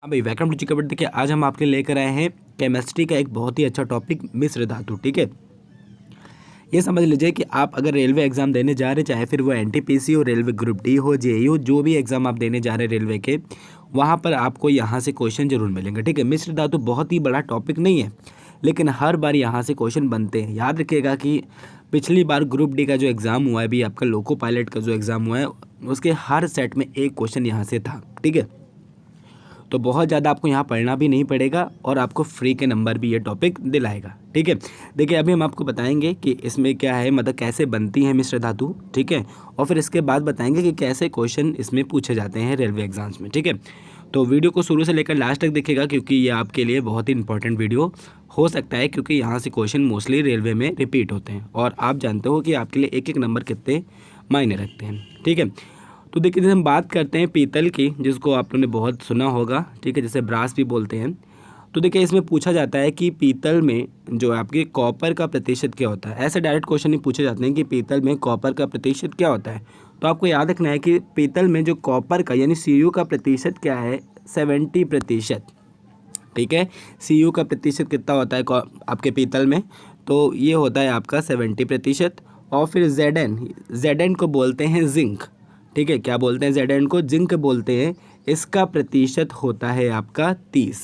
हाँ भाई, welcome to चिकबट। देखिए, आज हम आपके लिए लेकर आए हैं केमिस्ट्री का एक बहुत ही अच्छा टॉपिक, मिश्र धातु। ठीक है, ये समझ लीजिए कि आप अगर रेलवे एग्जाम देने जा रहे, चाहे फिर वो एनटीपीसी हो, रेलवे ग्रुप डी हो, जेईई हो, जो भी एग्जाम आप देने जा रहे हैं रेलवे के, वहाँ पर आपको यहाँ से क्वेश्चन जरूर मिलेंगे। ठीक है, मिश्र धातु बहुत ही बड़ा टॉपिक नहीं है, लेकिन हर बार यहाँ से क्वेश्चन बनते हैं। याद रखिएगा कि पिछली बार ग्रुप डी का जो एग्ज़ाम हुआ है, अभी आपका लोको पायलट का जो एग्ज़ाम हुआ है, उसके हर सेट में एक क्वेश्चन यहाँ से था। ठीक है, तो बहुत ज़्यादा आपको यहाँ पढ़ना भी नहीं पड़ेगा और आपको फ्री के नंबर भी ये टॉपिक दिलाएगा। ठीक है, देखिए अभी हम आपको बताएंगे कि इसमें क्या है, मतलब कैसे बनती है मिश्र धातु। ठीक है, और फिर इसके बाद बताएंगे कि कैसे क्वेश्चन इसमें पूछे जाते हैं रेलवे एग्जाम्स में। ठीक है, तो वीडियो को शुरू से लेकर लास्ट तक देखिएगा, क्योंकि ये आपके लिए बहुत ही इंपॉर्टेंट वीडियो हो सकता है, क्योंकि यहाँ से क्वेश्चन मोस्टली रेलवे में रिपीट होते हैं और आप जानते हो कि आपके लिए एक एक नंबर कितने मायने रखते हैं। ठीक है, तो देखिए जैसे हम बात करते हैं पीतल की, जिसको आप लोगों ने बहुत सुना होगा। ठीक है, जैसे ब्रास भी बोलते हैं। तो देखिए इसमें पूछा जाता है कि पीतल में जो आपके कॉपर का प्रतिशत क्या होता है। ऐसे डायरेक्ट क्वेश्चन नहीं पूछे जाते हैं कि पीतल में कॉपर का प्रतिशत क्या होता है। तो आपको याद रखना है कि पीतल में जो कॉपर का यानी Cu का प्रतिशत क्या है, 70%। ठीक है, Cu का प्रतिशत कितना होता है आपके पीतल में, तो ये होता है आपका 70%। और फिर Zn को बोलते हैं जिंक। ठीक है, क्या बोलते हैं Zn को, जिंक बोलते हैं। इसका प्रतिशत होता है आपका 30।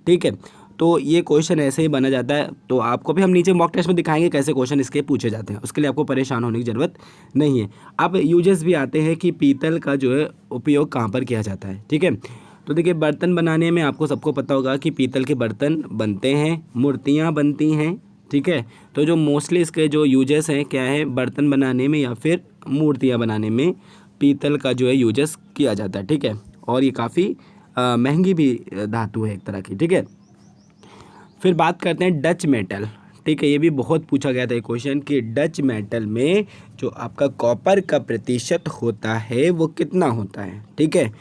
ठीक है, तो ये क्वेश्चन ऐसे ही बना जाता है। तो आपको भी हम नीचे मॉक टेस्ट में दिखाएंगे कैसे क्वेश्चन इसके पूछे जाते हैं, उसके लिए आपको परेशान होने की ज़रूरत नहीं है। अब यूजेस भी आते हैं कि पीतल का जो है उपयोग कहाँ पर किया जाता है। ठीक है, तो देखिए बर्तन बनाने में आपको सबको पता होगा कि पीतल के बर्तन बनते हैं, मूर्तियाँ बनती हैं। ठीक है, तो जो मोस्टली इसके जो यूजेस हैं क्या है, बर्तन बनाने में या फिर मूर्तियाँ बनाने में पीतल का जो है यूजेस किया जाता है। ठीक है, और ये काफ़ी महंगी भी धातु है एक तरह की। ठीक है, फिर बात करते हैं डच मेटल। ठीक है, ये भी बहुत पूछा गया था ये क्वेश्चन कि डच मेटल में जो आपका कॉपर का प्रतिशत होता है वो कितना होता है। ठीक है,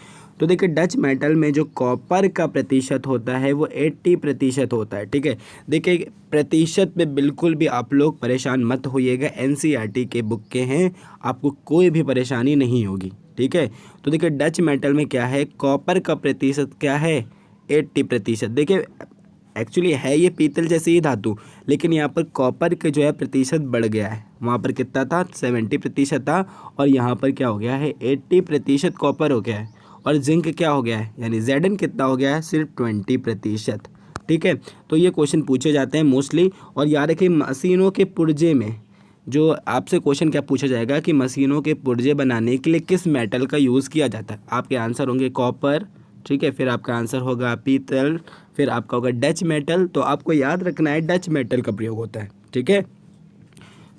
तो देखिए डच मेटल में जो कॉपर का प्रतिशत होता है वो 80% होता है। ठीक है, देखिए प्रतिशत पे बिल्कुल भी आप लोग परेशान मत होइएगा, एनसीईआरटी के बुक के हैं, आपको कोई भी परेशानी नहीं होगी। ठीक है, तो देखिए डच मेटल में क्या है, कॉपर का प्रतिशत क्या है, 80%। देखिए एक्चुअली है ये पीतल जैसे ही धातु, लेकिन यहाँ पर कॉपर के जो है प्रतिशत बढ़ गया है। वहाँ पर कितना था, 70% था, और यहाँ पर क्या हो गया है, 80% कॉपर हो गया है। और जिंक क्या हो गया है, यानी Zn कितना हो गया है, सिर्फ 20%। ठीक है, तो ये क्वेश्चन पूछे जाते हैं मोस्टली। और याद रखिए मशीनों के पुर्जे में जो आपसे क्वेश्चन क्या पूछा जाएगा कि मशीनों के पुर्जे बनाने के लिए किस मेटल का यूज़ किया जाता है। आपके आंसर होंगे कॉपर। ठीक है, फिर आपका आंसर होगा पीतल, फिर आपका होगा डच मेटल। तो आपको याद रखना है डच मेटल का प्रयोग होता है। ठीक है,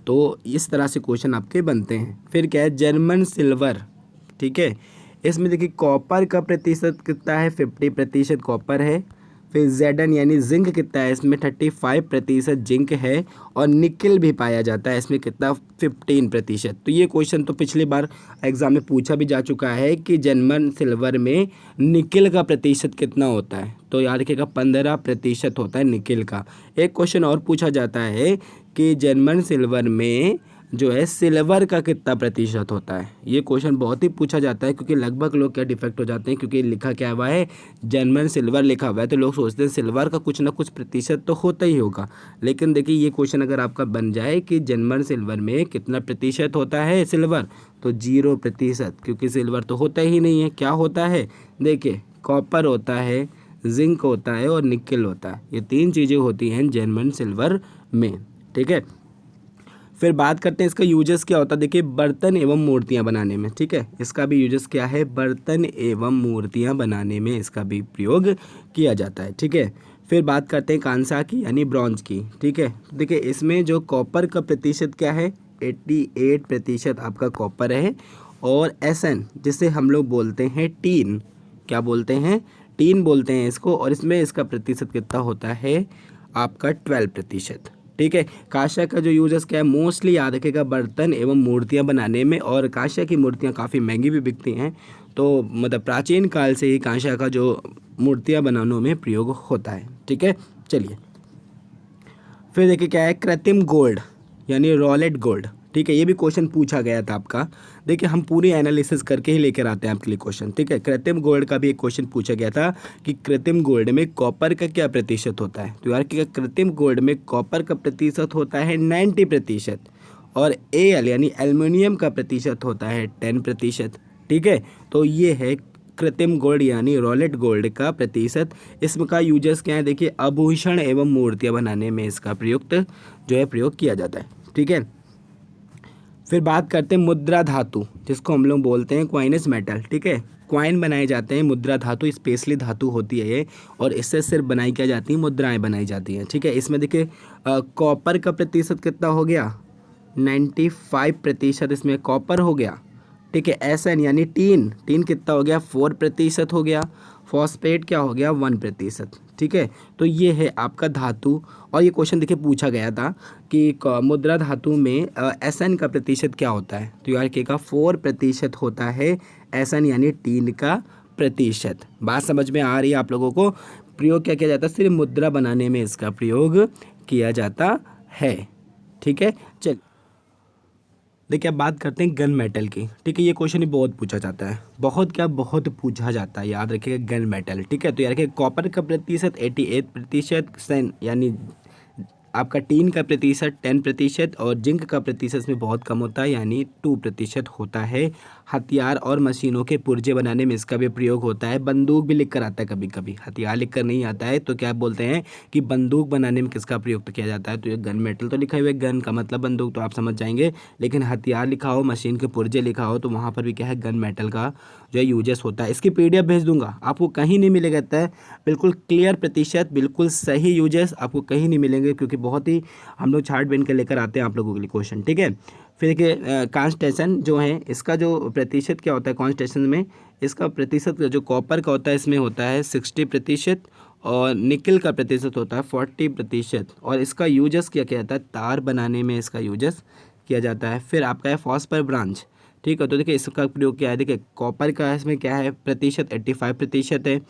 तो इस तरह से क्वेश्चन आपके बनते हैं। फिर क्या है, जर्मन सिल्वर। ठीक है, इसमें देखिए कॉपर का प्रतिशत कितना है, 50% कॉपर है। फिर Zn यानी जिंक कितना है, इसमें 35% जिंक है। और निकल भी पाया जाता है, इसमें कितना, 15%। तो ये क्वेश्चन तो पिछली बार एग्जाम में पूछा भी जा चुका है कि जर्मन सिल्वर में निकल का प्रतिशत कितना होता है। तो याद रखिएगा 15% होता है निकल का। एक क्वेश्चन और पूछा जाता है कि जर्मन सिल्वर में जो है सिल्वर का कितना प्रतिशत होता है। ये क्वेश्चन बहुत ही पूछा जाता है, क्योंकि लगभग लोग क्या डिफेक्ट हो जाते हैं, क्योंकि लिखा क्या हुआ है, जर्मन सिल्वर लिखा हुआ है, तो लोग सोचते हैं सिल्वर का कुछ ना कुछ प्रतिशत तो होता ही होगा। लेकिन देखिए ये क्वेश्चन अगर आपका बन जाए कि जर्मन सिल्वर में कितना प्रतिशत होता है सिल्वर, तो 0%, क्योंकि सिल्वर तो होता ही नहीं है। क्या होता है, देखिए कॉपर होता है, जिंक होता है और निकल होता है। ये 3 चीज़ें होती हैं जर्मन सिल्वर में। ठीक है, फिर बात करते हैं इसका यूजेस क्या होता है। देखिए बर्तन एवं मूर्तियां बनाने में, ठीक है, इसका भी यूजेस क्या है, बर्तन एवं मूर्तियां बनाने में इसका भी प्रयोग किया जाता है। ठीक है, फिर बात करते हैं कांसा की यानी ब्रॉन्ज की। ठीक है, देखिए इसमें जो कॉपर का प्रतिशत क्या है, 88% आपका कॉपर है। और Sn जिसे हम लोग बोलते हैं टीन, क्या बोलते हैं, टीन बोलते हैं इसको, और इसमें इसका प्रतिशत कितना होता है आपका 12%। ठीक है, कांसा का जो यूजेस क्या है, मोस्टली याद रखेगा बर्तन एवं मूर्तियां बनाने में। और कांसा की मूर्तियां काफ़ी महंगी भी बिकती हैं, तो मतलब प्राचीन काल से ही कांसा का जो मूर्तियां बनाने में प्रयोग होता है। ठीक है, चलिए फिर देखिए क्या है, कृत्रिम गोल्ड यानी रॉलेट गोल्ड। ठीक है, ये भी क्वेश्चन पूछा गया था आपका। देखिए हम पूरी एनालिसिस करके ही लेकर आते हैं आपके लिए क्वेश्चन, ठीक है। कृत्रिम गोल्ड का भी एक क्वेश्चन पूछा गया था कि कृत्रिम गोल्ड में कॉपर का क्या प्रतिशत होता है। तो यार कि कृत्रिम गोल्ड में कॉपर का प्रतिशत होता है 90% और एल यानी एल्युमिनियम का प्रतिशत होता है 10%, ठीक है। तो ये है कृत्रिम गोल्ड यानी रॉलेट गोल्ड का प्रतिशत। इसमें का यूजेस क्या है, देखिए आभूषण एवं मूर्तियाँ बनाने में इसका प्रयुक्त जो है प्रयोग किया जाता है, ठीक है। फिर बात करते हैं मुद्रा धातु, जिसको हम लोग बोलते हैं क्वाइनस मेटल, ठीक है। क्वाइन बनाए जाते हैं, मुद्रा धातु स्पेशली धातु होती है ये, और इससे सिर्फ बनाई क्या जाती है, मुद्राएं बनाई जाती हैं, ठीक है। इसमें देखिए कॉपर का प्रतिशत कितना हो गया, 95% इसमें कॉपर हो गया, ठीक है। एसएन यानी टीन, टीन कितना हो गया, 4% हो गया। फॉस्फेट क्या हो गया, 1%, ठीक है। तो ये है आपका धातु। और ये क्वेश्चन देखिए पूछा गया था कि मुद्रा धातु में एसएन का प्रतिशत क्या होता है। तो यार के का 4% होता है एसएन यानी टीन का प्रतिशत। बात समझ में आ रही है आप लोगों को। प्रयोग क्या किया जाता है, सिर्फ मुद्रा बनाने में इसका प्रयोग किया जाता है, ठीक है। चल देखिए अब बात करते हैं गन मेटल की, ठीक है। ये क्वेश्चन ही बहुत पूछा जाता है, बहुत पूछा जाता है, याद रखिएगा गन मेटल, ठीक है। तो यार कि कॉपर का प्रतिशत 88%, सेन यानी आपका टीन का प्रतिशत 10% और जिंक का प्रतिशत इसमें बहुत कम होता है यानी 2% होता है। हथियार और मशीनों के पुर्जे बनाने में इसका भी प्रयोग होता है। बंदूक भी लिख कर आता है कभी कभी, हथियार लिख कर नहीं आता है, तो क्या बोलते हैं कि बंदूक बनाने में किसका प्रयोग किया जाता है। तो ये गन मेटल तो लिखा हुआ है, गन का मतलब बंदूक तो आप समझ जाएंगे, लेकिन हथियार लिखा हो, मशीन के पुर्जे लिखा हो, तो वहाँ पर भी क्या है, गन मेटल का जो है यूजेस होता है। इसकी PDF भेज दूंगा, आपको कहीं नहीं मिलेगा, है बिल्कुल क्लियर प्रतिशत, बिल्कुल सही यूजेस आपको कहीं नहीं मिलेंगे, क्योंकि बहुत ही हम लोग चार्ट बन के लेकर आते हैं आप लोगों के लिए क्वेश्चन, ठीक है। फिर देखिए कॉन्स्टेंशन जो है, इसका जो प्रतिशत क्या होता है कॉन्स्टेंशन में, इसका प्रतिशत जो कॉपर का होता है इसमें होता है 60% और निकल का प्रतिशत होता है 40%। और इसका यूजेस क्या किया जाता है, तार बनाने में इसका यूजेस किया जाता है। फिर आपका है फॉस्फर ब्रांच, ठीक है। तो देखिए इसका प्रयोग क्या है, देखिए कॉपर का इसमें क्या है प्रतिशत 85% है।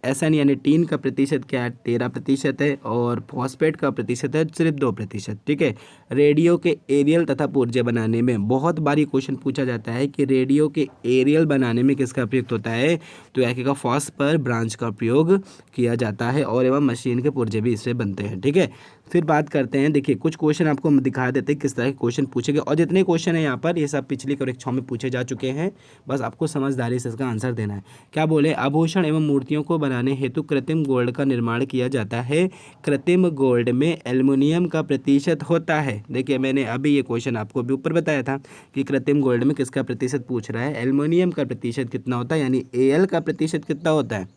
एसएन यानी टीन का प्रतिशत क्या है, 13% है। और फॉस्फेट का प्रतिशत है सिर्फ 2%, ठीक है। रेडियो के एरियल तथा पुर्जे बनाने में बहुत बार ये क्वेश्चन पूछा जाता है कि रेडियो के एरियल बनाने में किसका प्रयोग होता है। तो यह का फॉस्फर ब्रांच का प्रयोग किया जाता है और एवं मशीन के पुर्जे भी इससे बनते हैं, ठीक है। फिर बात करते हैं, देखिए कुछ क्वेश्चन आपको हम दिखा देते हैं किस तरह के क्वेश्चन पूछेंगे, और जितने क्वेश्चन है यहाँ पर ये सब पिछली परीक्षाओं में पूछे जा चुके हैं, बस आपको समझदारी से इसका आंसर देना है। क्या बोले, आभूषण एवं मूर्तियों को बनाने हेतु कृत्रिम गोल्ड का निर्माण किया जाता है। कृत्रिम गोल्ड में एल्युमिनियम का प्रतिशत होता है। देखिए मैंने अभी ये क्वेश्चन आपको भी ऊपर बताया था कि कृत्रिम गोल्ड में किसका प्रतिशत पूछ रहा है, एल्युमिनियम का प्रतिशत कितना होता है, यानी Al का प्रतिशत कितना होता है,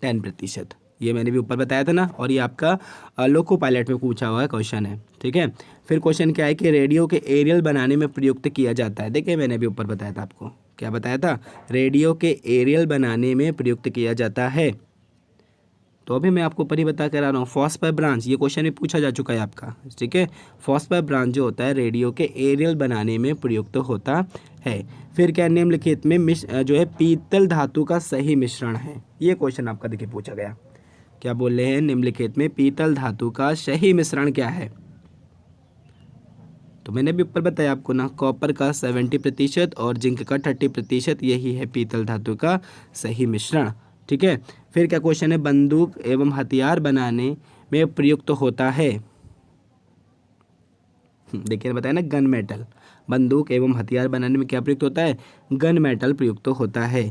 10%। ये मैंने भी ऊपर बताया था ना, और ये आपका लोको पायलट में पूछा हुआ क्वेश्चन है, ठीक है। फिर क्वेश्चन क्या है कि रेडियो के एरियल बनाने में प्रयुक्त किया जाता है। देखिए मैंने भी ऊपर बताया था आपको, क्या बताया था, रेडियो के एरियल बनाने में प्रयुक्त किया जाता है। तो अभी मैं आपको ऊपर ही बता कर आ रहा हूँ, फॉस्फर ब्रांच, ये क्वेश्चन भी पूछा जा चुका है आपका, ठीक है। फॉस्फर ब्रांच जो होता है रेडियो के एरियल बनाने में प्रयुक्त होता है। फिर क्या निम्नलिखित में जो है पीतल धातु का सही मिश्रण है। ये क्वेश्चन आपका देखिए पूछा गया, क्या बोल रहे हैं, निम्नलिखित में पीतल धातु का सही मिश्रण क्या है। तो मैंने भी ऊपर बताया आपको ना, कॉपर का 70% और जिंक का 30%, यही है पीतल धातु का सही मिश्रण, ठीक है। फिर क्या क्वेश्चन है, बंदूक एवं हथियार बनाने में प्रयुक्त होता है। देखिए बताया ना, गन मेटल, बंदूक एवं हथियार बनाने में क्या प्रयुक्त होता है, गन मेटल प्रयुक्त होता है।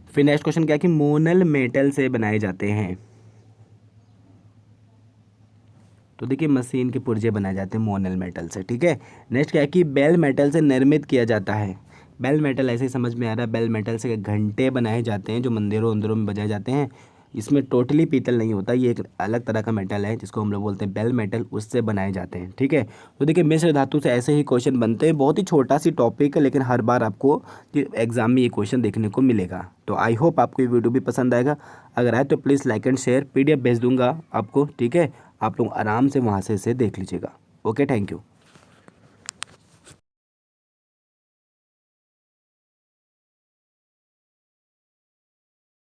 फिर नेक्स्ट क्वेश्चन क्या है कि मोनल मेटल से बनाए जाते हैं। तो देखिए मशीन के पुर्जे बनाए जाते हैं मोनल मेटल से, ठीक है। नेक्स्ट क्या है कि बेल मेटल से निर्मित किया जाता है। बेल मेटल ऐसे ही समझ में आ रहा है, बेल मेटल से घंटे बनाए जाते हैं जो मंदिरों वंदिरों में बजाए जाते हैं। इसमें टोटली पीतल नहीं होता, ये एक अलग तरह का मेटल है जिसको हम लोग बोलते हैं बेल मेटल, उससे बनाए जाते हैं, ठीक है। तो देखिए मिश्र धातु से ऐसे ही क्वेश्चन बनते हैं। बहुत ही छोटा सी टॉपिक है, लेकिन हर बार आपको एग्जाम में ये क्वेश्चन देखने को मिलेगा। तो आई होप आपको ये वीडियो भी पसंद आएगा। अगर आए तो please like and share, PDF भेज दूंगा आपको, ठीक है। आप लोग आराम से वहाँ से इसे देख लीजिएगा। Okay, thank you.